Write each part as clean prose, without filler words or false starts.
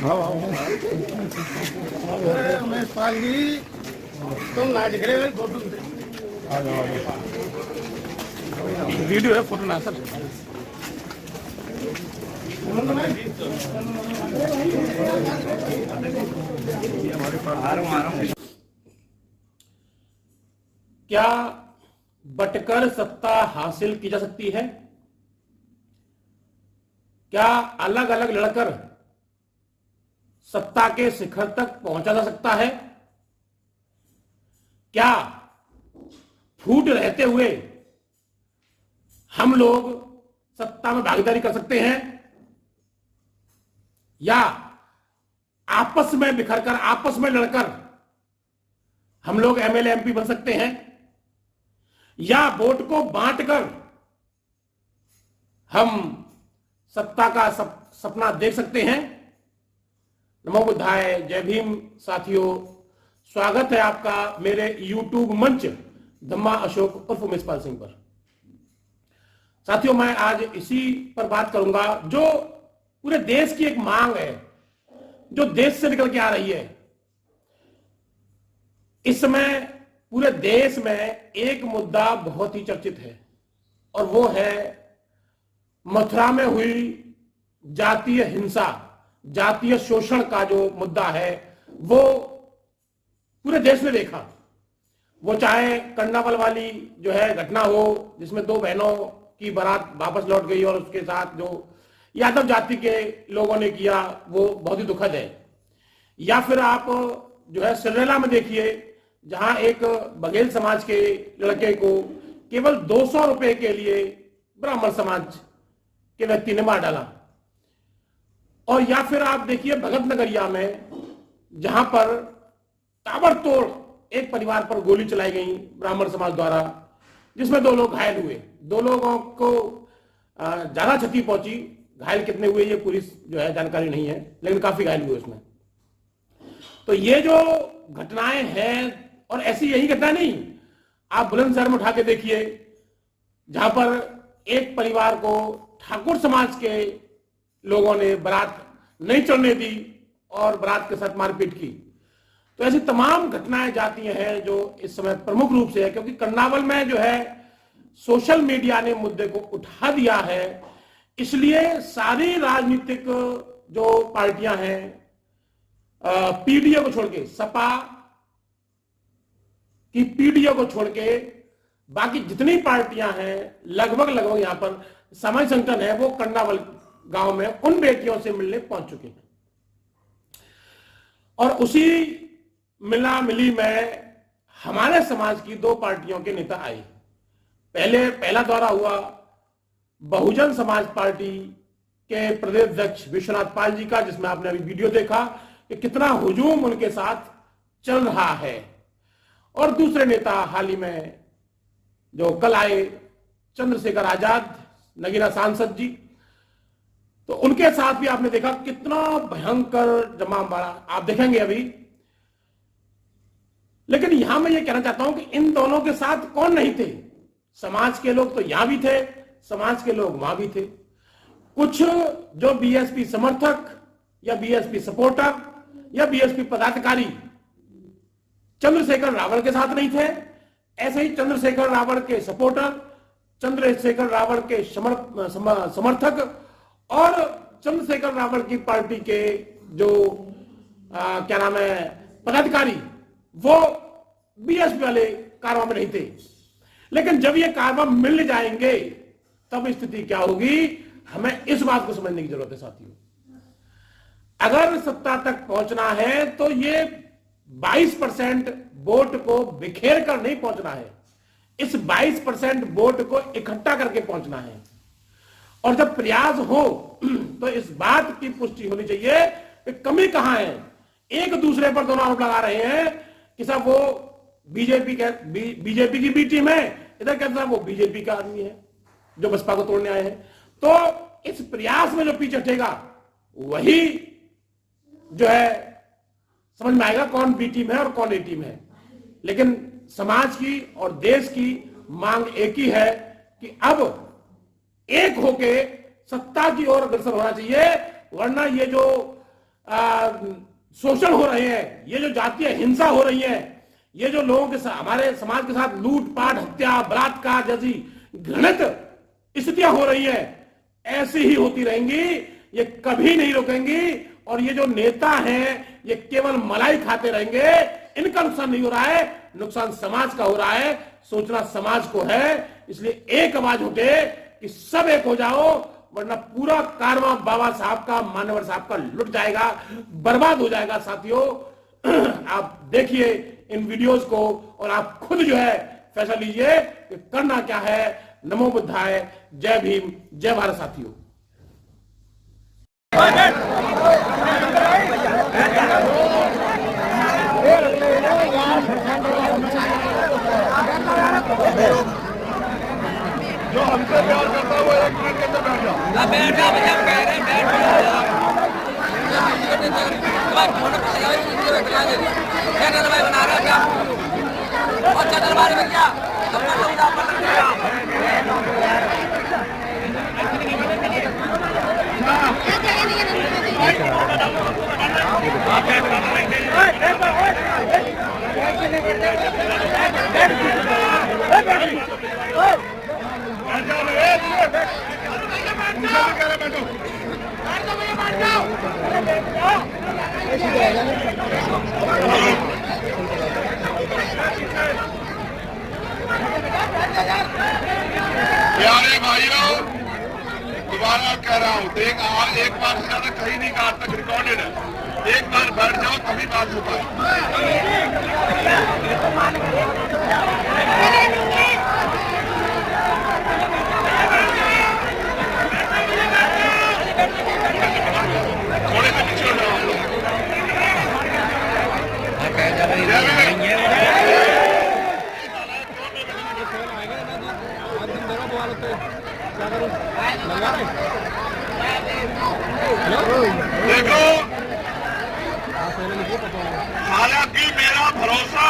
रमेश पाल जी तुम ना दिख रहे हो फोटो वीडियो है फोटो ना सर क्या बटकर सत्ता हासिल की जा सकती है? क्या अलग अलग लड़कर सत्ता के शिखर तक पहुंचा जा सकता है? क्या फूट रहते हुए हम लोग सत्ता में भागीदारी कर सकते हैं, या आपस में बिखरकर आपस में लड़कर हम लोग एमएलए एमपी बन सकते हैं, या वोट को बांटकर हम सत्ता का सपना देख सकते हैं? नमो बुद्धाय, जय भीम साथियों, स्वागत है आपका मेरे YouTube मंच धम्मा अशोक उर्फ उमेश पाल सिंह पर। साथियों, मैं आज इसी पर बात करूंगा जो पूरे देश की एक मांग है, जो देश से निकल के आ रही है। इस समय पूरे देश में एक मुद्दा बहुत ही चर्चित है और वो है मथुरा में हुई जातीय हिंसा, जातीय शोषण का जो मुद्दा है वो पूरे देश ने देखा। वो चाहे कर्नावल वाली जो है घटना हो जिसमें दो बहनों की बारात वापस लौट गई और उसके साथ जो यादव जाति के लोगों ने किया वो बहुत ही दुखद है, या फिर आप जो है सिरेला में देखिए जहां एक बघेल समाज के लड़के को केवल 200 रुपए के लिए ब्राह्मण समाज के व्यक्ति ने मार डाला, और या फिर आप देखिए भगत नगरिया में जहां पर ताबड़तोड़ एक परिवार पर गोली चलाई गई ब्राह्मण समाज द्वारा, जिसमें 2 लोग घायल हुए। 2 लोगों को ज्यादा क्षति पहुंची, घायल कितने हुए ये पूरी जो है जानकारी नहीं है, लेकिन काफी घायल हुए उसमें। तो ये जो घटनाएं हैं, और ऐसी यही घटना नहीं, आप बुलंदशहर में उठा के देखिए जहां पर एक परिवार को ठाकुर समाज के लोगों ने बारात नहीं चढ़ने दी और बारात के साथ मारपीट की। तो ऐसी तमाम घटनाएं जाती हैं जो इस समय प्रमुख रूप से है, क्योंकि कर्नावल में जो है सोशल मीडिया ने मुद्दे को उठा दिया है, इसलिए सारी राजनीतिक जो पार्टियां हैं, पीडीए को छोड़ के, सपा की पीडीए को छोड़ के बाकी जितनी पार्टियां हैं लगभग यहां पर सामाजिक संगठन है वो कर्नावल गांव में उन बेटियों से मिलने पहुंच चुके हैं। और उसी मिला मिली में हमारे समाज की 2 पार्टियों के नेता आए। पहला दौरा हुआ बहुजन समाज पार्टी के प्रदेश अध्यक्ष विश्वनाथ पाल जी का, जिसमें आपने अभी वीडियो देखा कि कितना हुजूम उनके साथ चल रहा है। और दूसरे नेता हाल ही में जो कल आए, चंद्रशेखर आजाद नगीना सांसद जी, तो उनके साथ भी आपने देखा कितना भयंकर जमावड़ा आप देखेंगे अभी। लेकिन यहां मैं ये कहना चाहता हूं कि इन दोनों के साथ कौन नहीं थे? समाज के लोग तो यहां भी थे, समाज के लोग वहां भी थे। कुछ जो बीएसपी समर्थक या बीएसपी सपोर्टर या बीएसपी पदाधिकारी चंद्रशेखर रावण के साथ नहीं थे, ऐसे ही चंद्रशेखर रावण के सपोर्टर, चंद्रशेखर रावण के समर्थक और चंद्रशेखर रावण की पार्टी के जो क्या नाम है पदाधिकारी, वो बीएसपी वाले कारवां में नहीं थे। लेकिन जब ये कारवां मिल जाएंगे तब स्थिति क्या होगी, हमें इस बात को समझने की जरूरत है साथियों। अगर सत्ता तक पहुंचना है तो ये 22% वोट को बिखेर कर नहीं पहुंचना है, इस 22% वोट को इकट्ठा करके पहुंचना है। और जब प्रयास हो तो इस बात की पुष्टि होनी चाहिए कि कमी कहां है। एक दूसरे पर दोनों आरोप लगा रहे हैं कि साहब वो बीजेपी की बी टीम है, इधर कहते हैं वो बीजेपी का आदमी है जो बसपा को तोड़ने आए हैं। तो इस प्रयास में जो पीछे हटेगा वही जो है समझ में आएगा कौन बी टीम है और कौन ए टीम है। लेकिन समाज की और देश की मांग एक ही है कि अब एक होके सत्ता की ओर अग्रसर होना चाहिए, वरना ये जो शोषण हो रहे हैं, ये जो जातीय हिंसा हो रही है, ये जो लोगों के साथ, हमारे समाज के साथ लूटपाट, हत्या, बलात्कार जैसी घृणित स्थितियां हो रही है, ऐसी ही होती रहेंगी, ये कभी नहीं रुकेंगी। और ये जो नेता हैं ये केवल मलाई खाते रहेंगे, इनका नुकसान नहीं हो रहा है, नुकसान समाज का हो रहा है, सोचना समाज को है। इसलिए एक आवाज उठे कि सब एक हो जाओ, वरना पूरा कारवां बाबा साहब का, मान्यवर साहब का लुट जाएगा, बर्बाद हो जाएगा। साथियों, आप देखिए इन वीडियोस को और आप खुद जो है फैसला लीजिए कि करना क्या है। नमो बुद्धाय, जय भीम, जय भारत। साथियों, जो हमसे प्यार करता है वो 1 मिनट के अंदर बैठ जाओ। बैठ जाओ, बना रहा क्या? अच्छा दरबार में क्या? प्यारे भाइयों, दोबारा कह रहा हूँ, एक बार से ज्यादा कहीं नहीं कहा, आज तक रिकॉर्डेड है। एक बार बैठ जाओ तभी बात हो पाए। थोड़े से पीछे हो जाओ हम लोग। देखो, हालांकि मेरा भरोसा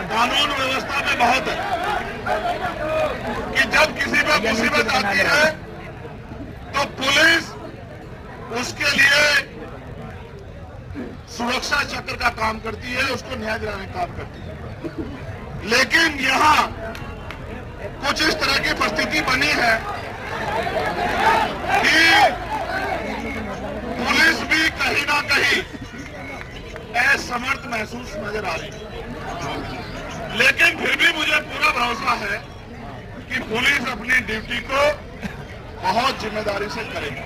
कानून व्यवस्था में बहुत है कि जब किसी पे मुसीबत आती है तो पुलिस उसके लिए सुरक्षा चक्र का काम करती है, उसको न्याय दिलाने का काम करती है। लेकिन यहाँ कुछ इस तरह की परिस्थिति बनी है कि पुलिस भी कहीं ना कहीं असमर्थ महसूस नजर आ रही है। लेकिन फिर भी मुझे पूरा भरोसा है कि पुलिस अपनी ड्यूटी को बहुत जिम्मेदारी से करेगी।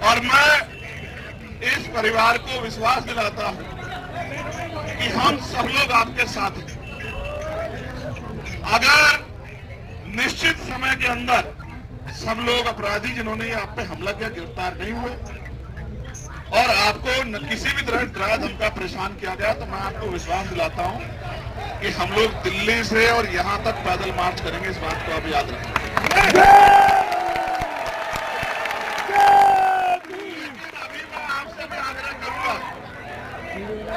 और मैं इस परिवार को विश्वास दिलाता हूं कि हम सब लोग आपके साथ हैं। अगर निश्चित समय के अंदर सब लोग अपराधी जिन्होंने आप पे हमला किया गिरफ्तार नहीं हुए और आपको किसी भी तरह डरा धमका परेशान किया गया, तो मैं आपको विश्वास दिलाता हूं कि हम लोग दिल्ली से और यहां तक पैदल मार्च करेंगे। इस बात को आप याद रखें। लेकिन अभी मैं आपसे भी आग्रह करूंगा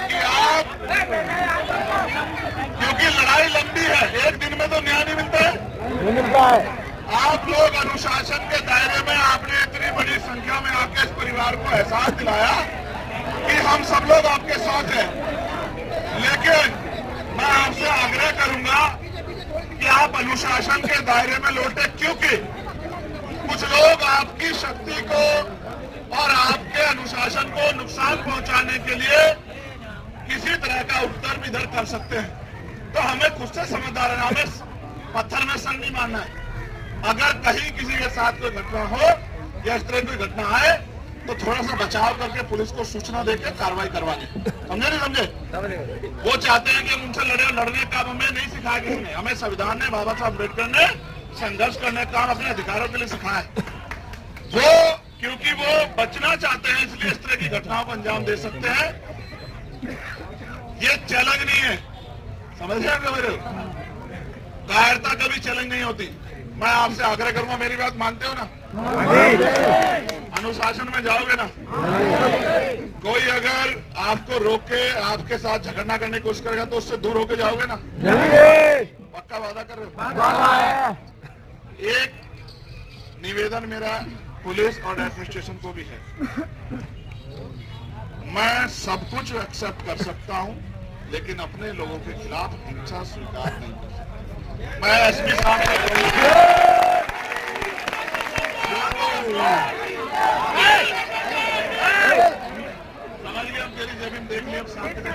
कि आप, क्योंकि लड़ाई लंबी है, एक दिन में तो न्याय नहीं मिलता है। आप लोग अनुशासन के दायरे में, आपने इतनी बड़ी संख्या में आके इस परिवार को एहसास दिलाया कि हम सब लोग आपके साथ हैं। लेकिन मैं आपसे आग्रह करूंगा कि आप अनुशासन के दायरे में लौटे, क्योंकि कुछ लोग आपकी शक्ति को और आपके अनुशासन को नुकसान पहुंचाने के लिए किसी तरह का उत्तर विधर कर सकते हैं। तो हमें खुद से समझदार रहना, हमें पत्थर में संग नहीं मानना है। अगर कहीं किसी के साथ कोई घटना हो या इस तरह कोई घटना आए तो थोड़ा सा बचाव करके पुलिस को सूचना देकर कार्रवाई करवानी। समझे नहीं समझे? वो चाहते हैं कि हम उनसे लड़ने का हमें नहीं सिखाया किसी ने। हमें संविधान ने, बाबा साहब अम्बेडकर ने संघर्ष करने का काम अपने अधिकारों के लिए सिखाया है। वो क्योंकि वो बचना चाहते हैं इसलिए इस तरह की घटनाओं को अंजाम दे सकते हैं। ये चैलेंज नहीं है, समझ रहे मेरे? कायरता कभी चैलेंज नहीं होती। मैं आपसे आग्रह करूंगा, मेरी बात मानते हो ना? अनुशासन में जाओगे ना? कोई अगर आपको रोक के आपके साथ झगड़ना करने की कोशिश करेगा तो उससे दूर होके जाओगे ना? पक्का वादा कर रहे हो? एक निवेदन मेरा पुलिस और एडमिनिस्ट्रेशन को भी है। मैं सब कुछ एक्सेप्ट कर सकता हूं, लेकिन अपने लोगों के खिलाफ हिंसा स्वीकार नहीं कर सकता। मैं एसपी साहब से समझ गया, हम तेरी जमीन देख लिया, अब शांति से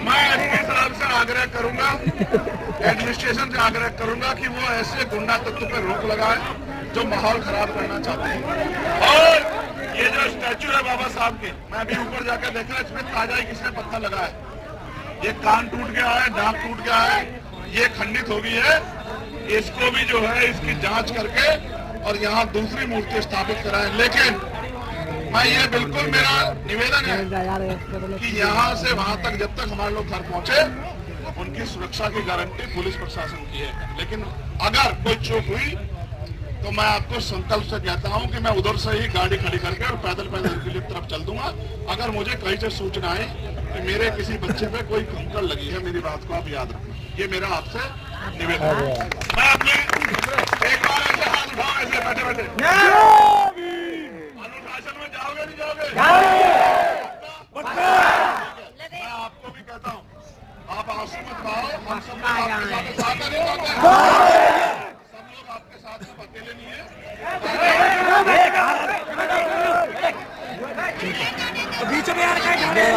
मैं एसपी साहब से आग्रह करूंगा, एडमिनिस्ट्रेशन से आग्रह करूंगा कि वो ऐसे गुंडा तत्व पर रोक लगाए जो माहौल खराब करना चाहते हैं। और ये जो स्टैचू है बाबा साहब के, मैं अभी ऊपर जाकर देख रहा, इसमें ताजा ही किसने पत्थर लगाया है। ये कान टूट गया है, नाक टूट गया है, ये खंडित हो गई है। इसको भी जो है इसकी जांच करके और यहाँ दूसरी मूर्ति स्थापित कराएं। लेकिन मैं ये बिल्कुल मेरा निवेदन है कि यहाँ से वहां तक जब तक हमारे लोग घर पहुंचे, उनकी सुरक्षा की गारंटी पुलिस प्रशासन की है। लेकिन अगर कोई चूक हुई तो मैं आपको संकल्प से कहता हूं कि मैं उधर से ही गाड़ी खड़ी करके और पैदल की तरफ चल दूंगा। अगर मुझे कहीं से सूचना आए कि मेरे किसी बच्चे पे कोई कंकड़ लगी है, मेरी बात को आप याद रखना, ये मेरा आपसे निवेदन है। मैं अपने एक बार ऐसे हाथ उठाओ, ऐसे बैठे बैठे अनुशासन में जाओगे नहीं जाओगे? मैं आपको भी कहता हूँ, आप आंसू मत बहाओ, हम सब लोग आपके साथ नहीं जाते, सब लोग आपके साथ सब अकेले नहीं है। बीच में यार क्या खड़े हैं?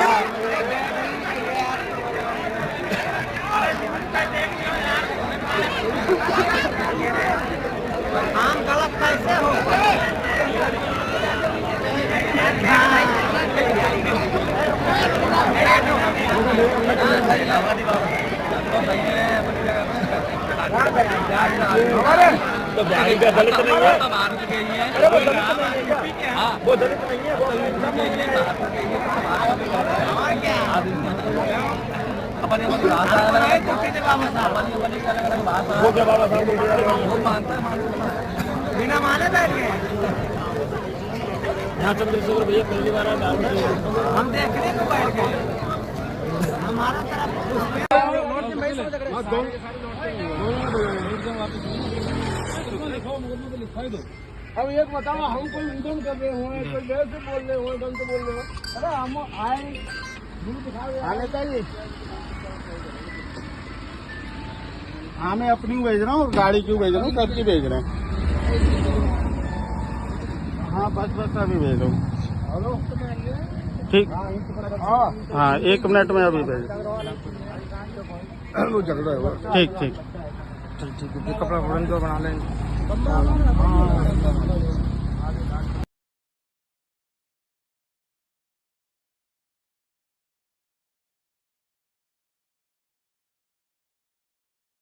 काम गलत कैसे हो? तो भाई का दलित नहीं है, अरे वो दलित नहीं है, वो दलित नहीं है, वो क्या बाबा साहब बिना माने बैठ गए। यहाँ चंद्रशेखर भैया पहली बार हम देखने को बैठ गए, हमारा तरफ अब एक बताओ, हम कोई उदम कर रहे हो, कोई देर से बोल रहे हो, ढंग से बोल रहे हो, अरे हम आए आने चाहिए। हाँ, मैं अपनी भेज रहा हूँ, गाड़ी क्यों भेज रहा हूँ, कब की भेज रहे हैं? हाँ बस अभी भेज रहा हूँ। ठीक, हाँ 1 मिनट में अभी भेज। ठीक ठीक कपड़ा बना लेंगे।